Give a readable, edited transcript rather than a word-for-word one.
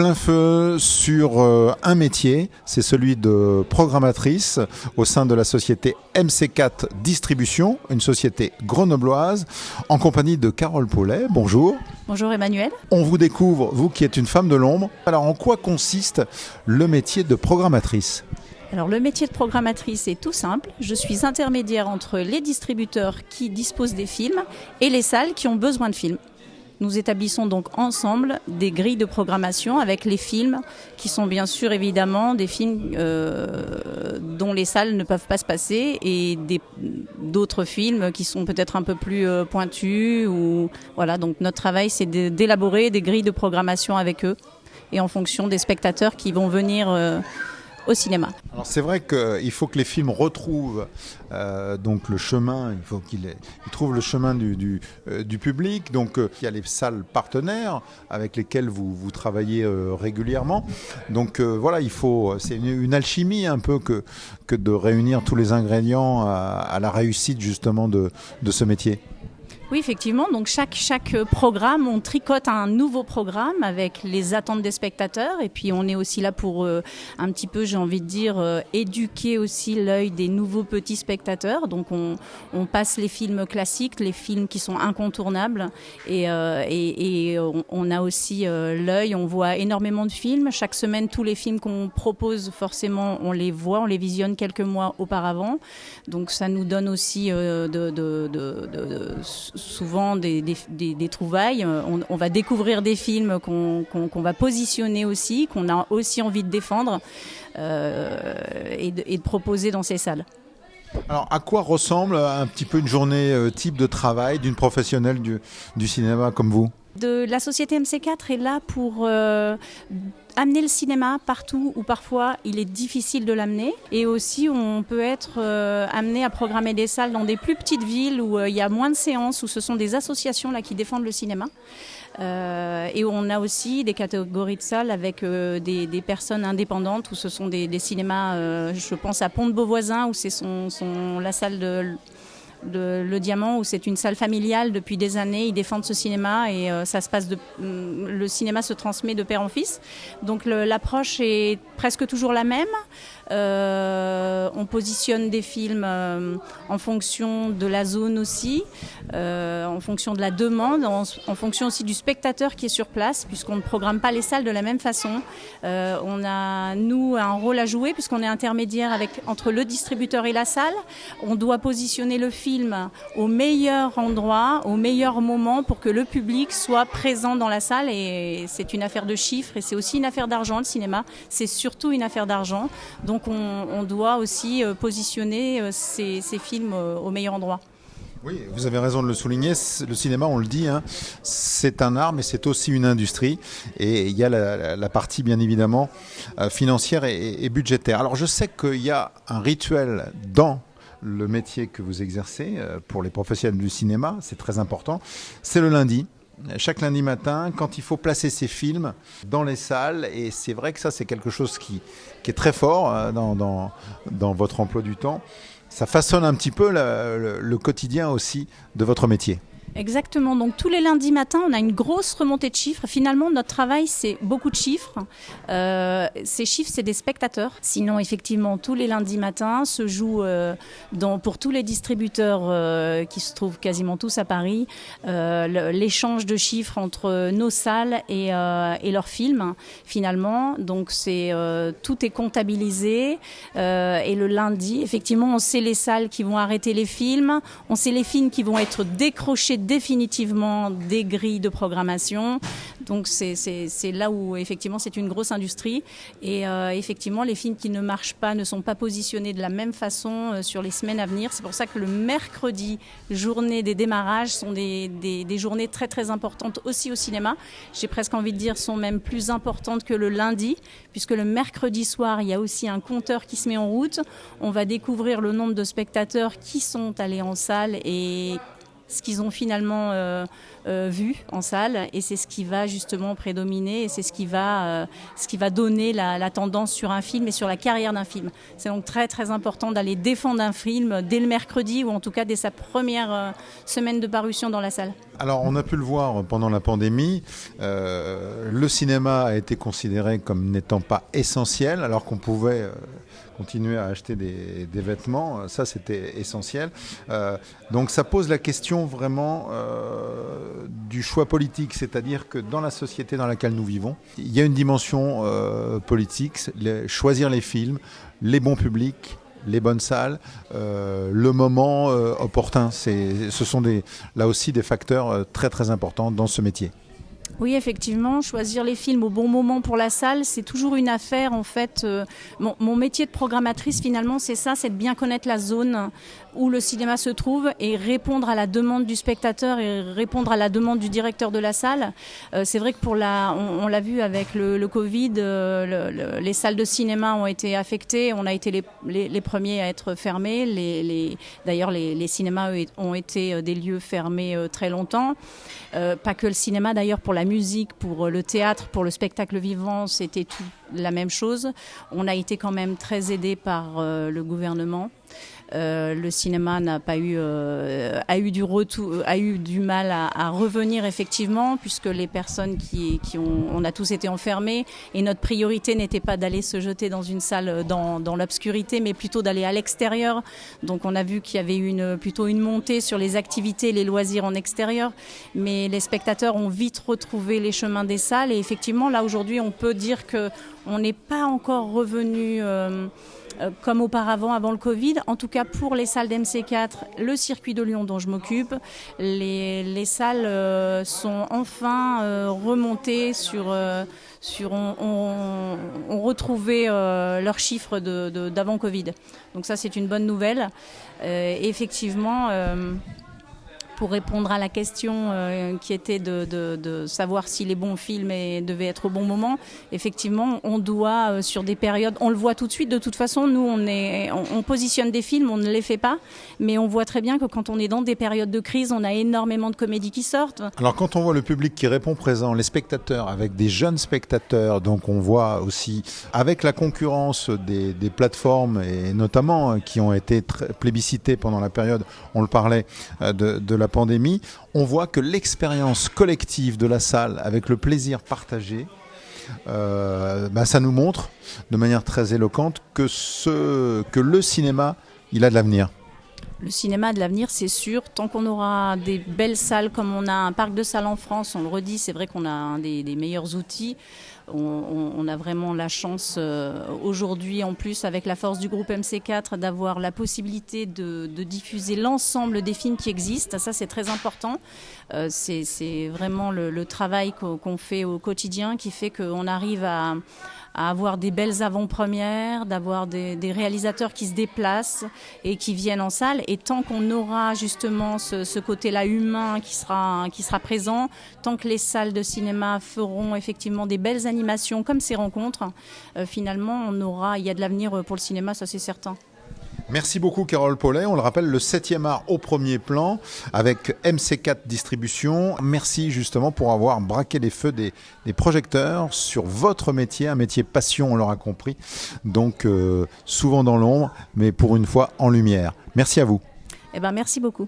plein feu sur un métier, c'est celui de programmatrice au sein de la société MC4 Distribution, une société grenobloise, en compagnie de Carole Paulet. Bonjour. Bonjour Emmanuel. On vous découvre, vous qui êtes une femme de l'ombre. Alors en quoi consiste le métier de programmatrice ? Alors le métier de programmatrice est tout simple. Je suis intermédiaire entre les distributeurs qui disposent des films et les salles qui ont besoin de films. Nous établissons donc ensemble des grilles de programmation avec les films qui sont bien sûr évidemment des films dont les salles ne peuvent pas se passer et d'autres films qui sont peut-être un peu plus pointus. Voilà, donc notre travail c'est d'élaborer des grilles de programmation avec eux et en fonction des spectateurs qui vont venir au cinéma. Alors c'est vrai qu'il faut que les films retrouvent donc le chemin, il faut qu'ils trouvent le chemin du public. Donc il y a les salles partenaires avec lesquelles vous travaillez régulièrement. Donc voilà, c'est une alchimie un peu que de réunir tous les ingrédients à la réussite justement de ce métier. Oui, effectivement. Donc chaque programme, on tricote un nouveau programme avec les attentes des spectateurs. Et puis on est aussi là pour un petit peu, j'ai envie de dire, éduquer aussi l'œil des nouveaux petits spectateurs. Donc on passe les films classiques, les films qui sont incontournables. Et on a aussi l'œil. On voit énormément de films. Chaque semaine, tous les films qu'on propose, forcément, on les voit, on les visionne quelques mois auparavant. Donc ça nous donne aussi souvent des trouvailles. On va découvrir des films qu'on va positionner aussi, qu'on a aussi envie de défendre et de proposer dans ces salles. Alors, à quoi ressemble un petit peu une journée type de travail d'une professionnelle du cinéma comme vous ? La société MC4 est là pour amener le cinéma partout où parfois il est difficile de l'amener. Et aussi, on peut être amené à programmer des salles dans des plus petites villes où il y a moins de séances, où ce sont des associations là, qui défendent le cinéma. Et on a aussi des catégories de salles avec des personnes indépendantes, où ce sont des cinémas, je pense à Pont-de-Beauvoisin, où c'est la salle de Le Diamant, où c'est une salle familiale depuis des années. Ils défendent ce cinéma et le cinéma se transmet de père en fils. Donc l'approche est presque toujours la même. On positionne des films en fonction de la zone aussi, en fonction de la demande, en fonction aussi du spectateur qui est sur place, puisqu'on ne programme pas les salles de la même façon. On a, nous, un rôle à jouer, puisqu'on est intermédiaire entre le distributeur et la salle. On doit positionner le film au meilleur endroit, au meilleur moment, pour que le public soit présent dans la salle. Et c'est une affaire de chiffres, et c'est aussi une affaire d'argent, le cinéma. C'est surtout une affaire d'argent. Donc on doit aussi positionner ces films au meilleur endroit. Oui, vous avez raison de le souligner. Le cinéma, on le dit, c'est un art, mais c'est aussi une industrie. Et il y a la partie, bien évidemment, financière et budgétaire. Alors, je sais qu'il y a un rituel dans le métier que vous exercez pour les professionnels du cinéma. C'est très important. C'est le lundi. Chaque lundi matin, quand il faut placer ces films dans les salles, et c'est vrai que ça c'est quelque chose qui est très fort dans votre emploi du temps, ça façonne un petit peu le quotidien aussi de votre métier. Exactement, donc tous les lundis matins, on a une grosse remontée de chiffres. Finalement, notre travail, c'est beaucoup de chiffres. Ces chiffres, c'est des spectateurs. Sinon, effectivement, tous les lundis matins se joue pour tous les distributeurs qui se trouvent quasiment tous à Paris, l'échange de chiffres entre nos salles et leurs films, finalement. Donc, tout est comptabilisé. Et le lundi, effectivement, on sait les salles qui vont arrêter les films. On sait les films qui vont être décrochés définitivement des grilles de programmation. Donc c'est là où effectivement c'est une grosse industrie et effectivement les films qui ne marchent pas ne sont pas positionnés de la même façon sur les semaines à venir. C'est pour ça que le mercredi, journée des démarrages, sont des journées très très importantes aussi au cinéma. J'ai presque envie de dire sont même plus importantes que le lundi, puisque le mercredi soir il y a aussi un compteur qui se met en route. On va découvrir le nombre de spectateurs qui sont allés en salle et ce qu'ils ont finalement vu en salle, et c'est ce qui va justement prédominer et c'est ce qui va donner la tendance sur un film et sur la carrière d'un film. C'est donc très très important d'aller défendre un film dès le mercredi ou en tout cas dès sa première semaine de parution dans la salle. Alors, on a pu le voir pendant la pandémie, le cinéma a été considéré comme n'étant pas essentiel, alors qu'on pouvait continuer à acheter des vêtements, ça c'était essentiel. Donc ça pose la question vraiment du choix politique, c'est-à-dire que dans la société dans laquelle nous vivons, il y a une dimension politique, choisir les films, les bons publics, les bonnes salles, le moment opportun. Ce sont là aussi des facteurs très très importants dans ce métier. Oui, effectivement, choisir les films au bon moment pour la salle, c'est toujours une affaire en fait. Mon métier de programmatrice finalement, c'est ça, c'est de bien connaître la zone où le cinéma se trouve et répondre à la demande du spectateur et répondre à la demande du directeur de la salle. C'est vrai que on l'a vu avec le Covid, les salles de cinéma ont été affectées, on a été les premiers à être fermés. D'ailleurs, les cinémas ont été des lieux fermés très longtemps. Pas que le cinéma d'ailleurs, pour la musique, pour le théâtre, pour le spectacle vivant, c'était tout la même chose. On a été quand même très aidés par le gouvernement. Le cinéma a eu du mal à revenir effectivement, puisque les personnes on a tous été enfermés et notre priorité n'était pas d'aller se jeter dans une salle dans l'obscurité, mais plutôt d'aller à l'extérieur. Donc on a vu qu'il y avait plutôt une montée sur les activités, les loisirs en extérieur, mais les spectateurs ont vite retrouvé les chemins des salles et effectivement là aujourd'hui on peut dire que on n'est pas encore revenu comme auparavant, avant le Covid. En tout cas, pour les salles d'MC4, le circuit de Lyon dont je m'occupe, les salles sont enfin remontées ont retrouvé leurs chiffres d'avant Covid. Donc ça, c'est une bonne nouvelle. Effectivement, pour répondre à la question qui était de savoir si les bons films devaient être au bon moment, effectivement, on doit, sur des périodes, on le voit tout de suite, de toute façon, nous, on positionne des films, on ne les fait pas, mais on voit très bien que quand on est dans des périodes de crise, on a énormément de comédies qui sortent. Alors quand on voit le public qui répond présent, les spectateurs, avec des jeunes spectateurs, donc on voit aussi, avec la concurrence des plateformes, et notamment qui ont été très plébiscitées pendant la période, on le parlait, de la pandémie, on voit que l'expérience collective de la salle avec le plaisir partagé, ça nous montre de manière très éloquente que le cinéma, il a de l'avenir. Le cinéma a de l'avenir, c'est sûr. Tant qu'on aura des belles salles, comme on a un parc de salles en France, on le redit, c'est vrai qu'on a un des meilleurs outils. On a vraiment la chance aujourd'hui, en plus, avec la force du groupe MC4, d'avoir la possibilité de diffuser l'ensemble des films qui existent. Ça, c'est très important. C'est vraiment le travail qu'on fait au quotidien qui fait qu'on arrive à avoir des belles avant-premières, d'avoir des réalisateurs qui se déplacent et qui viennent en salle. Et tant qu'on aura justement ce côté-là humain qui sera présent, tant que les salles de cinéma feront effectivement des belles animations comme ces rencontres, finalement, il y a de l'avenir pour le cinéma, ça c'est certain. Merci beaucoup Carole Paulet. On le rappelle, le 7e art au premier plan avec MC4 Distribution. Merci justement pour avoir braqué les feux des projecteurs sur votre métier, un métier passion, on l'aura compris. Donc souvent dans l'ombre, mais pour une fois en lumière. Merci à vous. Merci beaucoup.